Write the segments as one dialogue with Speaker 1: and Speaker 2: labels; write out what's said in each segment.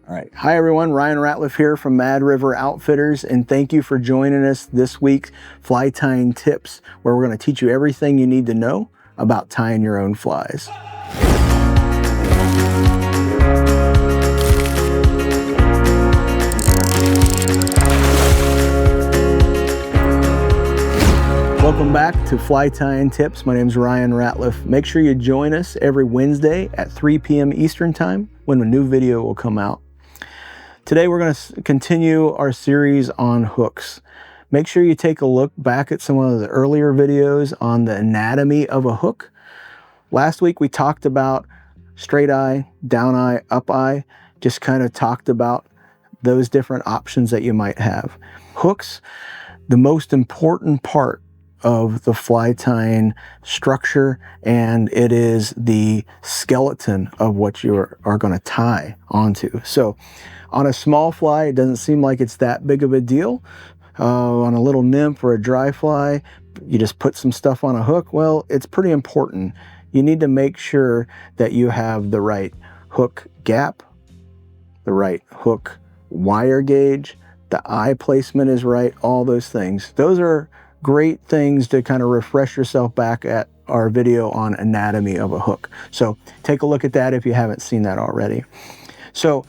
Speaker 1: All right. Hi, everyone. Ryan Ratliff here from Mad River Outfitters, and thank you for joining us this week's Fly Tying Tips, where we're going to teach you everything you need to know about tying your own flies. Welcome back to Fly Tying Tips. My name is Ryan Ratliff. Make sure you join us every Wednesday at 3 p.m. Eastern Time when a new video will come out. Today we're going to continue our series on hooks. Make sure you take a look back at some of the earlier videos on the anatomy of a hook. Last week we talked about straight eye, down eye, up eye, just kind of talked about those different options that you might have. Hooks, the most important part of the fly tying structure, and it is the skeleton of what you are going to tie onto. So on a small fly, it doesn't seem like it's that big of a deal. On a little nymph or a dry fly, you just put some stuff on a hook. Well, it's pretty important. You need to make sure that you have the right hook gap, the right hook wire gauge, the eye placement is right, all those things. Those are great things to kind of refresh yourself back at our video on anatomy of a hook. So take a look at that if you haven't seen that already. So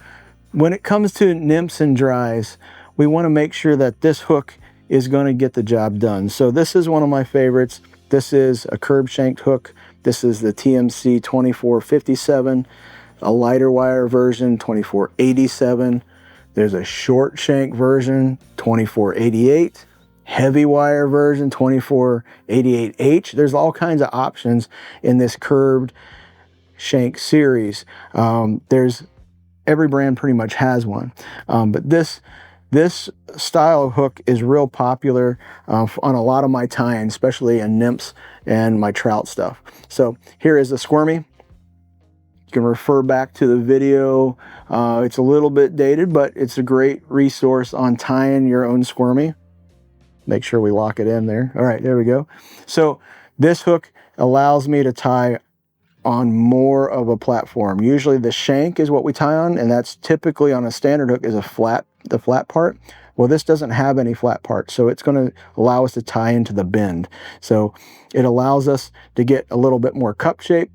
Speaker 1: when it comes to nymphs and dries, we want to make sure that this hook is going to get the job done. So this is one of my favorites. This is a curb shanked hook. This is the TMC 2457, a lighter wire version 2487. There's a short shank version 2488. Heavy wire version 2488H. There's all kinds of options in this curved shank series. There's every brand pretty much has one, but this style of hook is real popular on a lot of my tying, especially in nymphs and my trout stuff. So here is the squirmy. You can refer back to the video. It's a little bit dated, but it's a great resource on tying your own squirmy. Make sure we lock it in there. All right, there we go. So this hook allows me to tie on more of a platform. Usually the shank is what we tie on, and that's typically on a standard hook is the flat part. Well, this doesn't have any flat part, so it's going to allow us to tie into the bend. So it allows us to get a little bit more cup shape,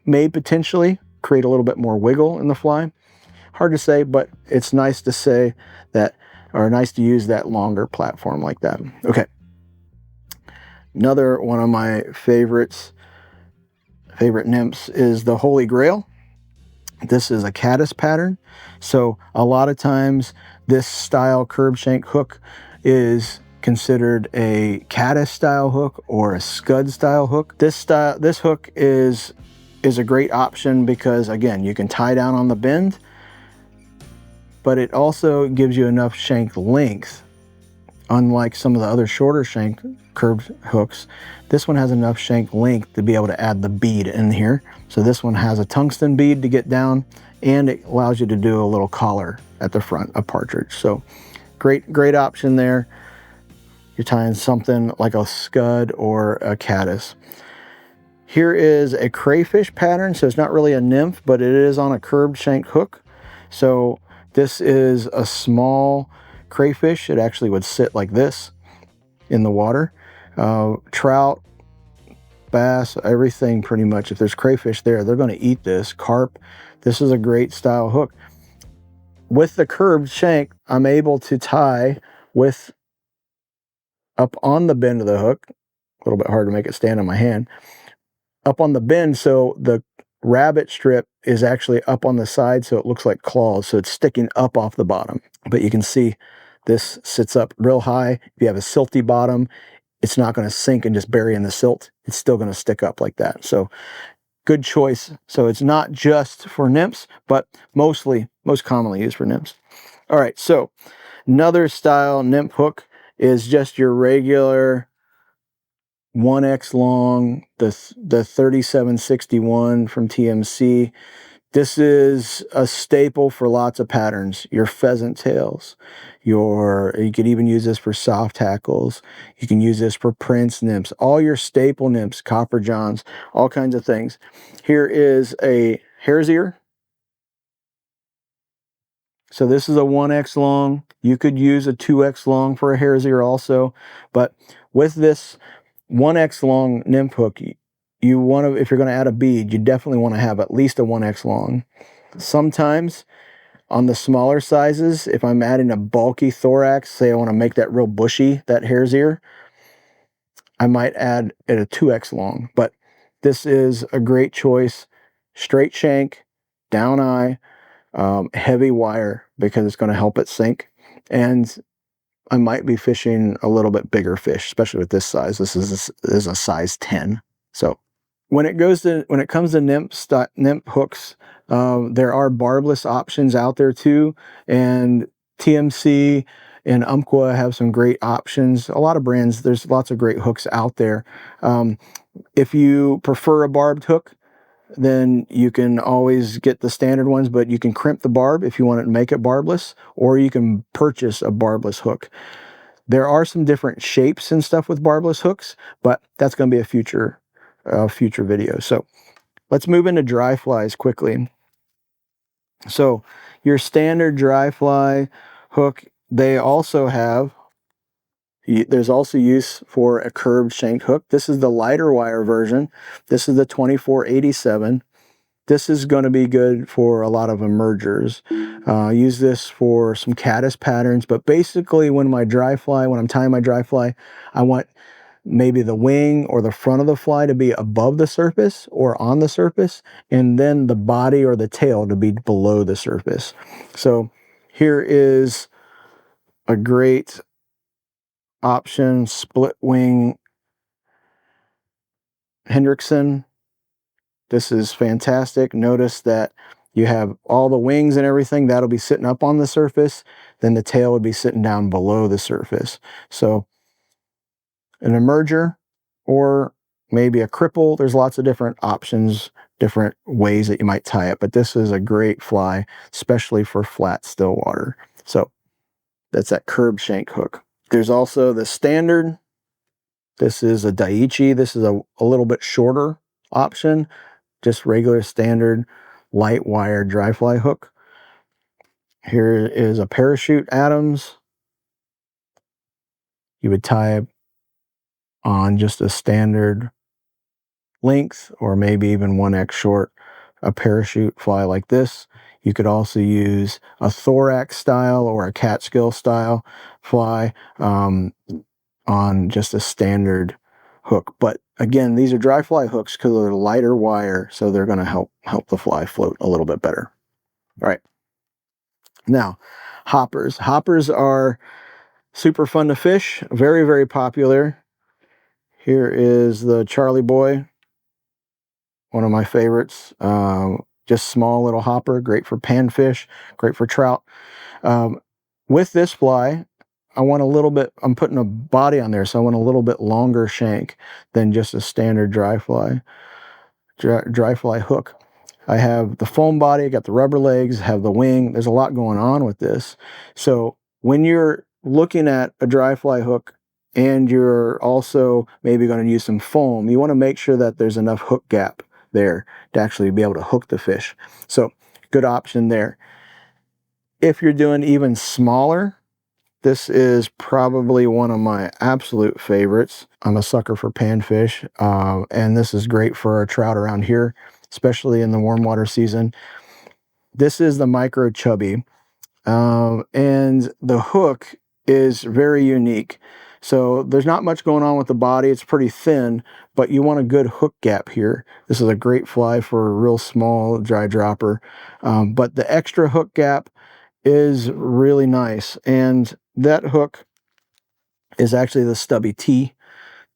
Speaker 1: may potentially create a little bit more wiggle in the fly. Hard to say, but it's nice to say that, or nice to use that longer platform like that. Okay. Another one of my favorite nymphs is the Holy Grail. This is a caddis pattern. So a lot of times this style curb shank hook is considered a caddis style hook or a scud style hook. This hook is a great option because, again, you can tie down on the bend, but it also gives you enough shank length. Unlike some of the other shorter shank curved hooks, this one has enough shank length to be able to add the bead in here. So this one has a tungsten bead to get down, and it allows you to do a little collar at the front of partridge. So great option there. You're tying something like a scud or a caddis. Here is a crayfish pattern. So it's not really a nymph, but it is on a curved shank hook. So this is a small crayfish. It actually would sit like this in the water. Trout, bass, everything pretty much. If there's crayfish there, they're going to eat this. Carp. This is a great style hook. With the curved shank, I'm able to tie with up on the bend of the hook. A little bit hard to make it stand on my hand. Up on the bend, so the rabbit strip is actually up on the side, so it looks like claws, so it's sticking up off the bottom. But you can see this sits up real high. If you have a silty bottom, it's not going to sink and just bury in the silt. It's still going to stick up like that. So good choice. So it's not just for nymphs, but most commonly used for nymphs. All right, so another style nymph hook is just your regular 1X long, the 3761 from TMC. This is a staple for lots of patterns. Your pheasant tails, you could even use this for soft tackles. You can use this for prince nymphs, all your staple nymphs, copper johns, all kinds of things. Here is a hare's ear. So this is a 1X long. You could use a 2X long for a hare's ear also, but with this 1X long nymph hook, you want to, if you're going to add a bead, you definitely want to have at least a 1X long. Sometimes on the smaller sizes, if I'm adding a bulky thorax, say I want to make that real bushy, that hare's ear, I might add it a 2X long. But this is a great choice. Straight shank, down eye, heavy wire, because it's going to help it sink. And I might be fishing a little bit bigger fish, especially with this size. This is a size 10. So when it comes to nymph hooks, there are barbless options out there too, and TMC and Umpqua have some great options. A lot of brands, there's lots of great hooks out there. If you prefer a barbed hook, then you can always get the standard ones, but you can crimp the barb if you want to make it barbless, or you can purchase a barbless hook. There are some different shapes and stuff with barbless hooks, but that's going to be a future video. So let's move into dry flies quickly. So your standard dry fly hook, they also have, there's also use for a curved shank hook. This is the lighter wire version. This is the 2487. This is going to be good for a lot of emergers. Use this for some caddis patterns, but basically when I'm tying my dry fly, I want maybe the wing or the front of the fly to be above the surface or on the surface, and then the body or the tail to be below the surface. So here is a great option, split wing Hendrickson. This is fantastic. Notice that you have all the wings and everything that'll be sitting up on the surface, then the tail would be sitting down below the surface. So an emerger or maybe a cripple, there's lots of different options, different ways that you might tie it, but this is a great fly, especially for flat still water. So that's that curved shank hook. There's also the standard. This is a Daiichi. This is a little bit shorter option, just regular standard light wire dry fly hook. Here is a Parachute Adams. You would tie on just a standard length, or maybe even 1X short, a parachute fly like this. You could also use a thorax style or a catskill style fly on just a standard hook. But again, these are dry fly hooks because they're lighter wire, so they're going to help the fly float a little bit better. All right. Now, hoppers. Hoppers are super fun to fish, very, very popular. Here is the Charlie Boy, one of my favorites. Just small little hopper, great for panfish, great for trout. With this fly, I'm putting a body on there, so I want a little bit longer shank than just a standard dry fly hook. I have the foam body, I got the rubber legs, have the wing. There's a lot going on with this. So when you're looking at a dry fly hook and you're also maybe going to use some foam, you want to make sure that there's enough hook gap there to actually be able to hook the fish. So good option there. If you're doing even smaller, this is probably one of my absolute favorites. I'm a sucker for panfish, and this is great for a trout around here, especially in the warm water season. This is the Microchubby, and the hook is very unique. So there's not much going on with the body. It's pretty thin, but you want a good hook gap here. This is a great fly for a real small dry dropper, but the extra hook gap is really nice. And that hook is actually the Stubby T.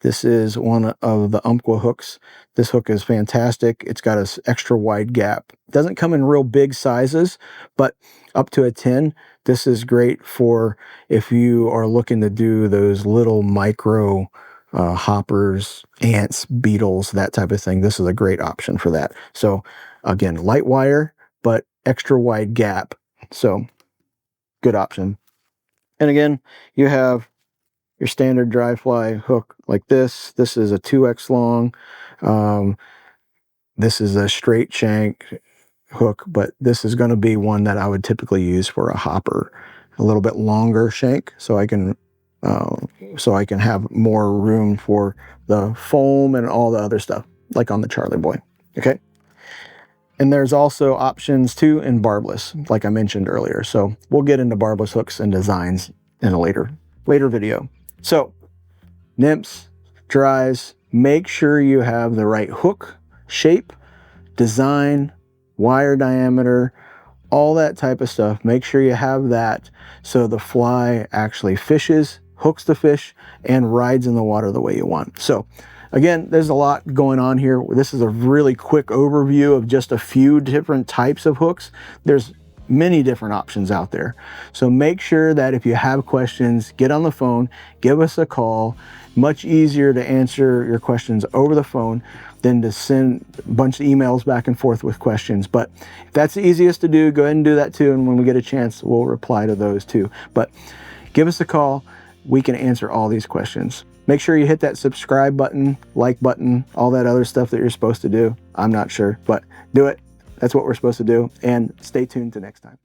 Speaker 1: This is one of the Umpqua hooks. This hook is fantastic. It's got an extra wide gap. It doesn't come in real big sizes, but up to a 10. This is great for if you are looking to do those little micro hoppers, ants, beetles, that type of thing. This is a great option for that. So again, light wire, but extra wide gap. So good option. And again, you have your standard dry fly hook like this. This is a 2X long. This is a straight shank hook, but this is going to be one that I would typically use for a hopper, a little bit longer shank, so I can have more room for the foam and all the other stuff, like on the Charlie Boy. Okay. And there's also options too in barbless, like I mentioned earlier. So we'll get into barbless hooks and designs in a later video. So nymphs, dries, make sure you have the right hook shape, design, wire diameter, all that type of stuff. Make sure you have that so the fly actually fishes, hooks the fish, and rides in the water the way you want. So again, there's a lot going on here. This is a really quick overview of just a few different types of hooks. There's many different options out there. So make sure that if you have questions, get on the phone, give us a call. Much easier to answer your questions over the phone than to send a bunch of emails back and forth with questions. But if that's the easiest to do, go ahead and do that too. And when we get a chance, we'll reply to those too. But give us a call. We can answer all these questions. Make sure you hit that subscribe button, like button, all that other stuff that you're supposed to do. I'm not sure, but do it. That's what we're supposed to do. And stay tuned to next time.